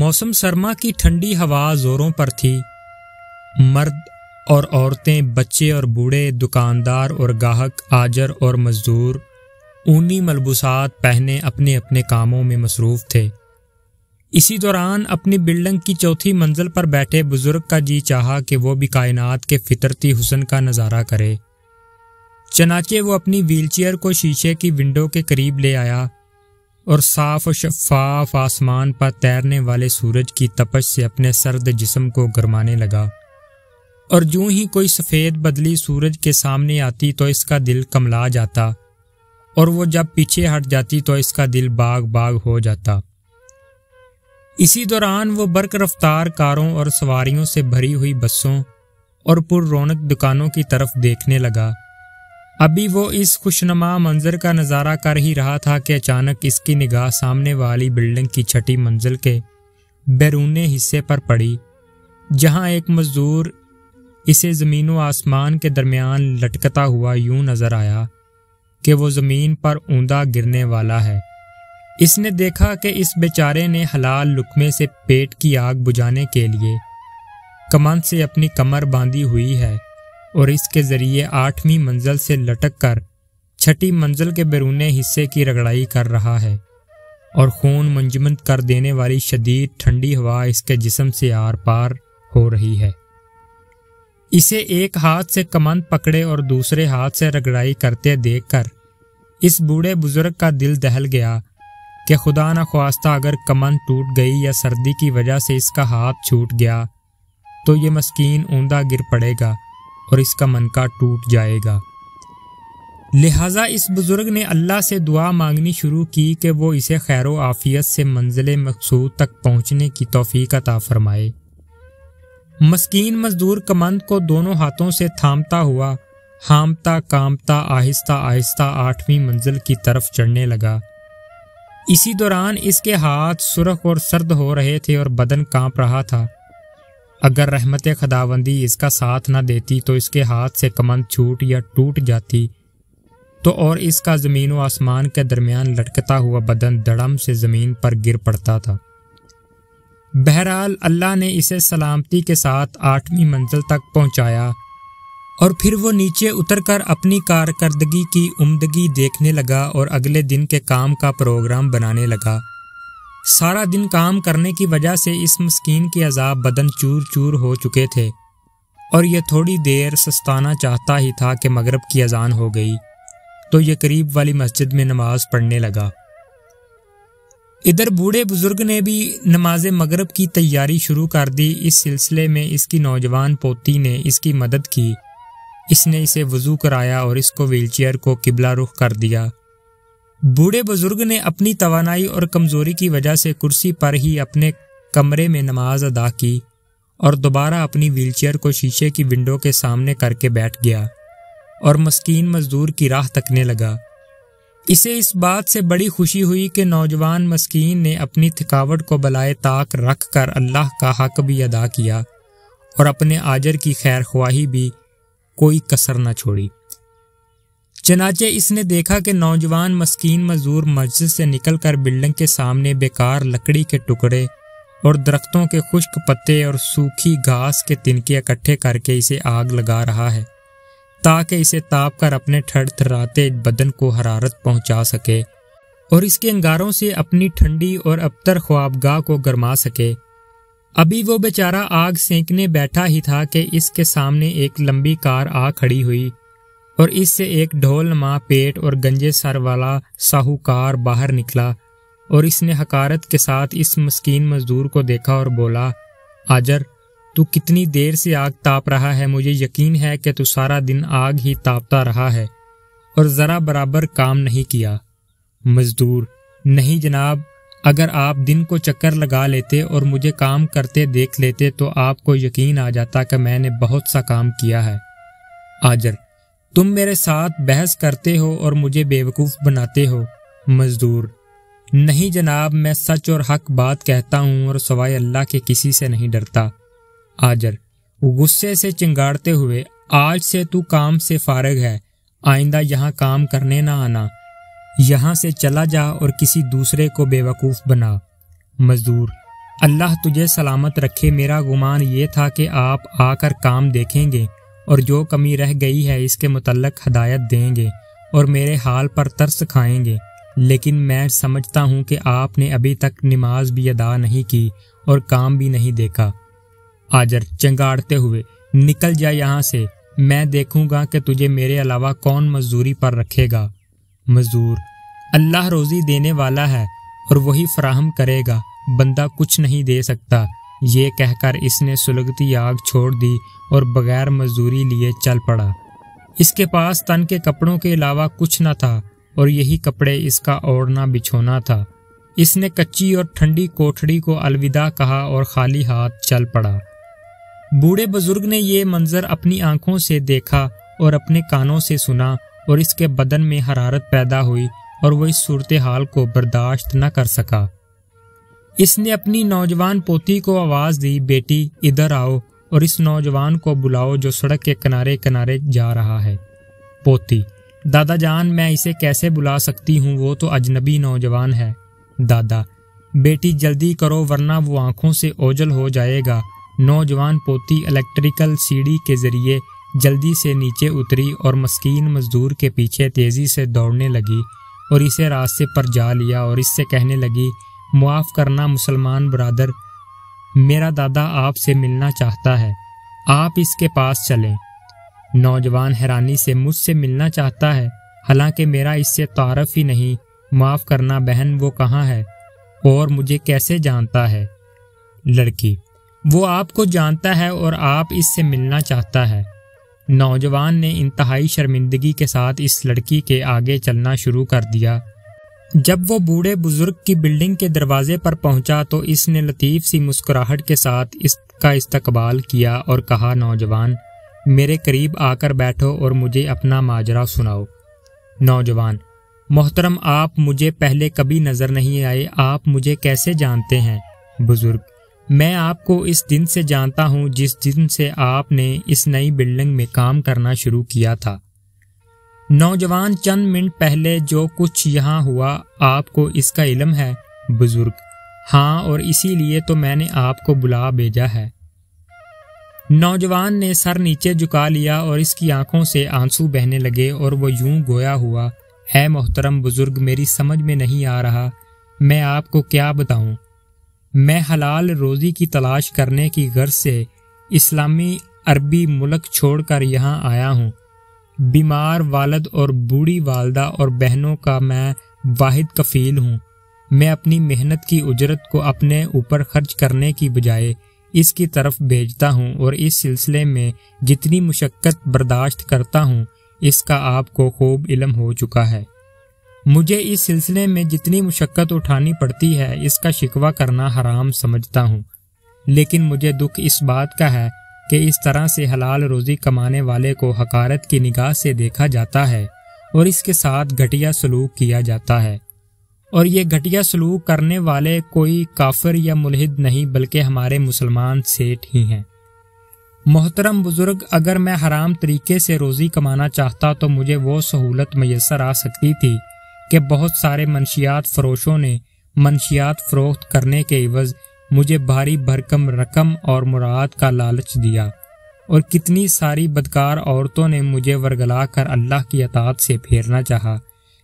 موسم سرما کی ٹھنڈی ہوا زوروں پر تھی۔ مرد اور عورتیں، بچے اور بوڑھے، دکاندار اور گاہک، آجر اور مزدور اونی ملبوسات پہنے اپنے اپنے کاموں میں مصروف تھے۔ اسی دوران اپنی بلڈنگ کی چوتھی منزل پر بیٹھے بزرگ کا جی چاہا کہ وہ بھی کائنات کے فطرتی حسن کا نظارہ کرے۔ چنانچہ وہ اپنی ویل چیئر کو شیشے کی ونڈو کے قریب لے آیا اور صاف و شفاف آسمان پر تیرنے والے سورج کی تپش سے اپنے سرد جسم کو گرمانے لگا، اور جوں ہی کوئی سفید بدلی سورج کے سامنے آتی تو اس کا دل کملا جاتا، اور وہ جب پیچھے ہٹ جاتی تو اس کا دل باغ باغ ہو جاتا۔ اسی دوران وہ برق رفتار کاروں اور سواریوں سے بھری ہوئی بسوں اور پر رونق دکانوں کی طرف دیکھنے لگا۔ ابھی وہ اس خوشنما منظر کا نظارہ کر ہی رہا تھا کہ اچانک اس کی نگاہ سامنے والی بلڈنگ کی چھٹی منزل کے بیرونی حصے پر پڑی، جہاں ایک مزدور اسے زمین و آسمان کے درمیان لٹکتا ہوا یوں نظر آیا کہ وہ زمین پر اوندا گرنے والا ہے۔ اس نے دیکھا کہ اس بیچارے نے حلال لقمے سے پیٹ کی آگ بجھانے کے لیے کمان سے اپنی کمر باندھی ہوئی ہے، اور اس کے ذریعے 8ویں منزل سے لٹک کر چھٹی منزل کے بیرونی حصے کی رگڑائی کر رہا ہے، اور خون منجمد کر دینے والی شدید ٹھنڈی ہوا اس کے جسم سے آر پار ہو رہی ہے۔ اسے ایک ہاتھ سے کمان پکڑے اور دوسرے ہاتھ سے رگڑائی کرتے دیکھ کر اس بوڑھے بزرگ کا دل دہل گیا کہ خدا نخواستہ اگر کمان ٹوٹ گئی یا سردی کی وجہ سے اس کا ہاتھ چھوٹ گیا تو یہ مسکین اوندا گر پڑے گا اور اس کا منکا ٹوٹ جائے گا۔ لہٰذا اس بزرگ نے اللہ سے دعا مانگنی شروع کی کہ وہ اسے خیر و عافیت سے منزل مقصود تک پہنچنے کی توفیق عطا فرمائے۔ مسکین مزدور کمند کو دونوں ہاتھوں سے تھامتا ہوا ہامتا کامتا آہستہ آہستہ 8ویں منزل کی طرف چڑھنے لگا۔ اسی دوران اس کے ہاتھ سرخ اور سرد ہو رہے تھے اور بدن کانپ رہا تھا۔ اگر رحمت خداوندی اس کا ساتھ نہ دیتی تو اس کے ہاتھ سے کمند چھوٹ یا ٹوٹ جاتی تو اور اس کا زمین و آسمان کے درمیان لٹکتا ہوا بدن دڑم سے زمین پر گر پڑتا تھا۔ بہرحال اللہ نے اسے سلامتی کے ساتھ 8ویں منزل تک پہنچایا، اور پھر وہ نیچے اتر کر اپنی کارکردگی کی عمدگی دیکھنے لگا اور اگلے دن کے کام کا پروگرام بنانے لگا۔ سارا دن کام کرنے کی وجہ سے اس مسکین کے عذاب بدن چور چور ہو چکے تھے، اور یہ تھوڑی دیر سستانا چاہتا ہی تھا کہ مغرب کی اذان ہو گئی تو یہ قریب والی مسجد میں نماز پڑھنے لگا۔ ادھر بوڑھے بزرگ نے بھی نماز مغرب کی تیاری شروع کر دی۔ اس سلسلے میں اس کی نوجوان پوتی نے اس کی مدد کی۔ اس نے اسے وضو کرایا اور اس کو ویل چیئر کو قبلہ رخ کر دیا۔ بوڑھے بزرگ نے اپنی توانائی اور کمزوری کی وجہ سے کرسی پر ہی اپنے کمرے میں نماز ادا کی اور دوبارہ اپنی ویل چیئر کو شیشے کی ونڈو کے سامنے کر کے بیٹھ گیا اور مسکین مزدور کی راہ تکنے لگا۔ اسے اس بات سے بڑی خوشی ہوئی کہ نوجوان مسکین نے اپنی تھکاوٹ کو بالائے طاق رکھ کر اللہ کا حق بھی ادا کیا اور اپنے آجر کی خیر خواہی بھی کوئی کسر نہ چھوڑی۔ چنانچہ اس نے دیکھا کہ نوجوان مسکین مزدور مسجد سے نکل کر بلڈنگ کے سامنے بیکار لکڑی کے ٹکڑے اور درختوں کے خشک پتے اور سوکھی گھاس کے تنکے اکٹھے کر کے اسے آگ لگا رہا ہے تاکہ اسے تاپ کر اپنے تھر تھراتے بدن کو حرارت پہنچا سکے اور اس کے انگاروں سے اپنی ٹھنڈی اور ابتر خوابگاہ کو گرما سکے۔ ابھی وہ بیچارہ آگ سینکنے بیٹھا ہی تھا کہ اس کے سامنے ایک لمبی کار آ کھڑی ہوئی اور اس سے ایک ڈھول نما پیٹ اور گنجے سر والا ساہوکار باہر نکلا، اور اس نے حقارت کے ساتھ اس مسکین مزدور کو دیکھا اور بولا، آجر تو کتنی دیر سے آگ تاپ رہا ہے؟ مجھے یقین ہے کہ تو سارا دن آگ ہی تاپتا رہا ہے اور ذرا برابر کام نہیں کیا۔ مزدور: نہیں جناب، اگر آپ دن کو چکر لگا لیتے اور مجھے کام کرتے دیکھ لیتے تو آپ کو یقین آ جاتا کہ میں نے بہت سا کام کیا ہے۔ آجر: تم میرے ساتھ بحث کرتے ہو اور مجھے بیوقوف بناتے ہو۔ مزدور: نہیں جناب، میں سچ اور حق بات کہتا ہوں اور سوائے اللہ کے کسی سے نہیں ڈرتا۔ آجر غصے سے چنگاڑتے ہوئے: آج سے تو کام سے فارغ ہے، آئندہ یہاں کام کرنے نہ آنا، یہاں سے چلا جا اور کسی دوسرے کو بیوقوف بنا۔ مزدور: اللہ تجھے سلامت رکھے، میرا گمان یہ تھا کہ آپ آ کر کام دیکھیں گے اور جو کمی رہ گئی ہے اس کے متعلق ہدایت دیں گے اور میرے حال پر ترس کھائیں گے، لیکن میں سمجھتا ہوں کہ آپ نے ابھی تک نماز بھی ادا نہیں کی اور کام بھی نہیں دیکھا۔ آجر چنگاڑتے ہوئے، نکل جا یہاں سے، میں دیکھوں گا کہ تجھے میرے علاوہ کون مزدوری پر رکھے گا۔ مزدور: اللہ روزی دینے والا ہے اور وہی فراہم کرے گا، بندہ کچھ نہیں دے سکتا۔ یہ کہہ کر اس نے سلگتی آگ چھوڑ دی اور بغیر مزدوری لیے چل پڑا۔ اس کے پاس تن کے کپڑوں کے علاوہ کچھ نہ تھا اور یہی کپڑے اس کا اوڑھنا بچھونا تھا۔ اس نے کچی اور ٹھنڈی کوٹھڑی کو الوداع کہا اور خالی ہاتھ چل پڑا۔ بوڑھے بزرگ نے یہ منظر اپنی آنکھوں سے دیکھا اور اپنے کانوں سے سنا اور اس کے بدن میں حرارت پیدا ہوئی اور وہ اس صورتحال کو برداشت نہ کر سکا۔ اس نے اپنی نوجوان پوتی کو آواز دی، بیٹی ادھر آؤ اور اس نوجوان کو بلاؤ جو سڑک کے کنارے کنارے جا رہا ہے۔ پوتی: دادا جان، میں اسے کیسے بلا سکتی ہوں، وہ تو اجنبی نوجوان ہے۔ دادا: بیٹی جلدی کرو ورنہ وہ آنکھوں سے اوجھل ہو جائے گا۔ نوجوان پوتی الیکٹریکل سیڑھی کے ذریعے جلدی سے نیچے اتری اور مسکین مزدور کے پیچھے تیزی سے دوڑنے لگی اور اسے راستے پر جا لیا اور اس سے کہنے لگی، معاف کرنا مسلمان برادر، میرا دادا آپ سے ملنا چاہتا ہے، آپ اس کے پاس چلیں۔ نوجوان حیرانی سے: مجھ سے ملنا چاہتا ہے، حالانکہ میرا اس سے تعارف ہی نہیں۔ معاف کرنا بہن، وہ کہاں ہے اور مجھے کیسے جانتا ہے؟ لڑکی: وہ آپ کو جانتا ہے اور آپ اس سے ملنا چاہتا ہے۔ نوجوان نے انتہائی شرمندگی کے ساتھ اس لڑکی کے آگے چلنا شروع کر دیا۔ جب وہ بوڑھے بزرگ کی بلڈنگ کے دروازے پر پہنچا تو اس نے لطیف سی مسکراہٹ کے ساتھ اس کا استقبال کیا اور کہا، نوجوان، میرے قریب آ کر بیٹھو اور مجھے اپنا ماجرا سناؤ۔ نوجوان: محترم، آپ مجھے پہلے کبھی نظر نہیں آئے، آپ مجھے کیسے جانتے ہیں؟ بزرگ: میں آپ کو اس دن سے جانتا ہوں جس دن سے آپ نے اس نئی بلڈنگ میں کام کرنا شروع کیا تھا۔ نوجوان: چند منٹ پہلے جو کچھ یہاں ہوا آپ کو اس کا علم ہے؟ بزرگ: ہاں، اور اسی لیے تو میں نے آپ کو بلا بھیجا ہے۔ نوجوان نے سر نیچے جھکا لیا اور اس کی آنکھوں سے آنسو بہنے لگے اور وہ یوں گویا ہوا، اے محترم بزرگ، میری سمجھ میں نہیں آ رہا، میں آپ کو کیا بتاؤں۔ میں حلال روزی کی تلاش کرنے کی غرض سے اسلامی عربی ملک چھوڑ کر یہاں آیا ہوں۔ بیمار والد اور بوڑھی والدہ اور بہنوں کا میں واحد کفیل ہوں۔ میں اپنی محنت کی اجرت کو اپنے اوپر خرچ کرنے کی بجائے اس کی طرف بھیجتا ہوں اور اس سلسلے میں جتنی مشقت برداشت کرتا ہوں اس کا آپ کو خوب علم ہو چکا ہے۔ مجھے اس سلسلے میں جتنی مشقت اٹھانی پڑتی ہے اس کا شکوہ کرنا حرام سمجھتا ہوں، لیکن مجھے دکھ اس بات کا ہے کہ اس طرح سے حلال روزی کمانے والے کو حقارت کی نگاہ سے دیکھا جاتا ہے اور اس کے ساتھ گھٹیا سلوک کیا جاتا ہے، اور یہ گھٹیا سلوک کرنے والے کوئی کافر یا ملحد نہیں بلکہ ہمارے مسلمان سیٹھ ہی ہیں۔ محترم بزرگ، اگر میں حرام طریقے سے روزی کمانا چاہتا تو مجھے وہ سہولت میسر آ سکتی تھی کہ بہت سارے منشیات فروشوں نے منشیات فروخت کرنے کے عوض مجھے بھاری بھرکم رقم اور مراد کا لالچ دیا، اور کتنی ساری بدکار عورتوں نے مجھے ورگلا کر اللہ کی اطاعت سے پھیرنا چاہا،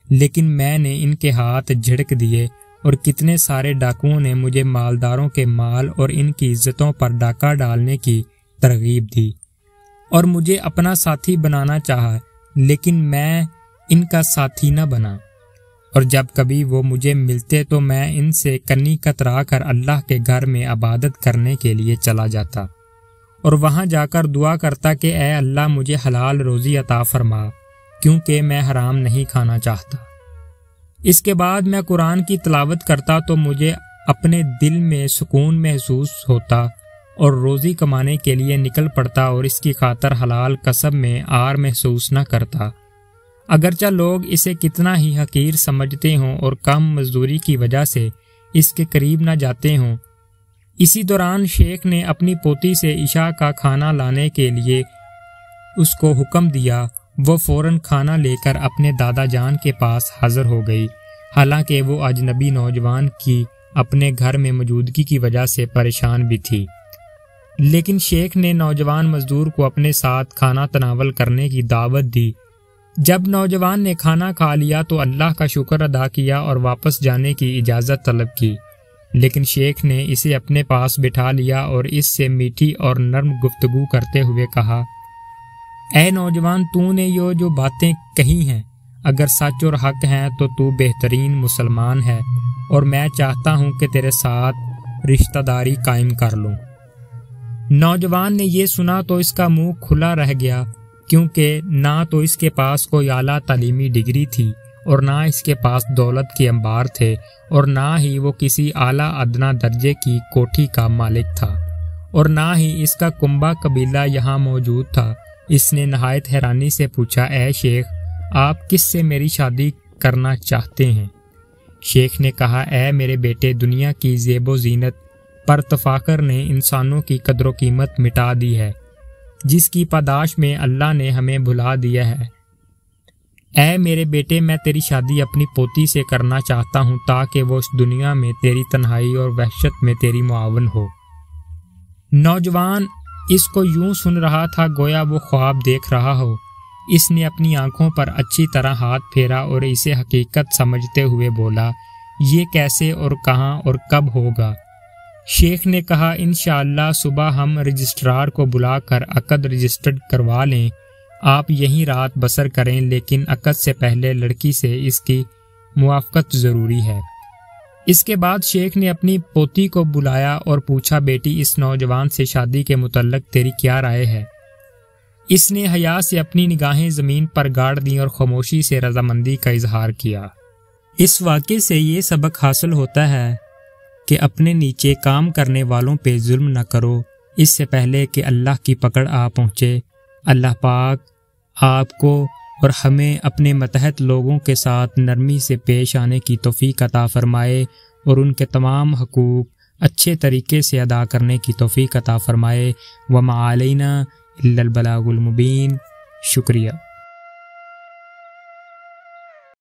لیکن میں نے ان کے ہاتھ جھڑک دیے، اور کتنے سارے ڈاکوؤں نے مجھے مالداروں کے مال اور ان کی عزتوں پر ڈاکہ ڈالنے کی ترغیب دی اور مجھے اپنا ساتھی بنانا چاہا، لیکن میں ان کا ساتھی نہ بنا، اور جب کبھی وہ مجھے ملتے تو میں ان سے کنی کترا کر اللہ کے گھر میں عبادت کرنے کے لیے چلا جاتا اور وہاں جا کر دعا کرتا کہ اے اللہ مجھے حلال روزی عطا فرما، کیونکہ میں حرام نہیں کھانا چاہتا۔ اس کے بعد میں قرآن کی تلاوت کرتا تو مجھے اپنے دل میں سکون محسوس ہوتا اور روزی کمانے کے لیے نکل پڑتا اور اس کی خاطر حلال کسب میں عار محسوس نہ کرتا، اگرچہ لوگ اسے کتنا ہی حقیر سمجھتے ہوں اور کم مزدوری کی وجہ سے اس کے قریب نہ جاتے ہوں۔ اسی دوران شیخ نے اپنی پوتی سے عشاء کا کھانا لانے کے لیے اس کو حکم دیا۔ وہ فوراً کھانا لے کر اپنے دادا جان کے پاس حاضر ہو گئی، حالانکہ وہ اجنبی نوجوان کی اپنے گھر میں موجودگی کی وجہ سے پریشان بھی تھی، لیکن شیخ نے نوجوان مزدور کو اپنے ساتھ کھانا تناول کرنے کی دعوت دی۔ جب نوجوان نے کھانا کھا لیا تو اللہ کا شکر ادا کیا اور واپس جانے کی اجازت طلب کی، لیکن شیخ نے اسے اپنے پاس بٹھا لیا اور اس سے میٹھی اور نرم گفتگو کرتے ہوئے کہا، اے نوجوان، تو نے یہ جو باتیں کہی ہیں اگر سچ اور حق ہیں تو بہترین مسلمان ہے، اور میں چاہتا ہوں کہ تیرے ساتھ رشتہ داری قائم کر لوں۔ نوجوان نے یہ سنا تو اس کا منہ کھلا رہ گیا، کیونکہ نہ تو اس کے پاس کوئی اعلیٰ تعلیمی ڈگری تھی اور نہ اس کے پاس دولت کے انبار تھے، اور نہ ہی وہ کسی اعلیٰ ادنیٰ درجے کی کوٹھی کا مالک تھا، اور نہ ہی اس کا کنبہ قبیلہ یہاں موجود تھا۔ اس نے نہایت حیرانی سے پوچھا، اے شیخ، آپ کس سے میری شادی کرنا چاہتے ہیں؟ شیخ نے کہا، اے میرے بیٹے، دنیا کی زیب و زینت پر تفاخر نے انسانوں کی قدر و قیمت مٹا دی ہے، جس کی پاداش میں اللہ نے ہمیں بھلا دیا ہے۔ اے میرے بیٹے، میں تیری شادی اپنی پوتی سے کرنا چاہتا ہوں تاکہ وہ اس دنیا میں تیری تنہائی اور وحشت میں تیری معاون ہو۔ نوجوان اس کو یوں سن رہا تھا گویا وہ خواب دیکھ رہا ہو۔ اس نے اپنی آنکھوں پر اچھی طرح ہاتھ پھیرا اور اسے حقیقت سمجھتے ہوئے بولا، یہ کیسے اور کہاں اور کب ہوگا؟ شیخ نے کہا، انشاءاللہ صبح ہم رجسٹرار کو بلا کر عقد رجسٹرڈ کروا لیں، آپ یہیں رات بسر کریں، لیکن عقد سے پہلے لڑکی سے اس کی موافقت ضروری ہے۔ اس کے بعد شیخ نے اپنی پوتی کو بلایا اور پوچھا، بیٹی، اس نوجوان سے شادی کے متعلق تیری کیا رائے ہے؟ اس نے حیا سے اپنی نگاہیں زمین پر گاڑ دیں اور خاموشی سے رضامندی کا اظہار کیا۔ اس واقعے سے یہ سبق حاصل ہوتا ہے کہ اپنے نیچے کام کرنے والوں پہ ظلم نہ کرو، اس سے پہلے کہ اللہ کی پکڑ آ پہنچے۔ اللہ پاک آپ کو اور ہمیں اپنے متحد لوگوں کے ساتھ نرمی سے پیش آنے کی توفیق عطا فرمائے اور ان کے تمام حقوق اچھے طریقے سے ادا کرنے کی توفیق عطا فرمائے۔ وما علینا الا البلاغ المبین۔ شکریہ۔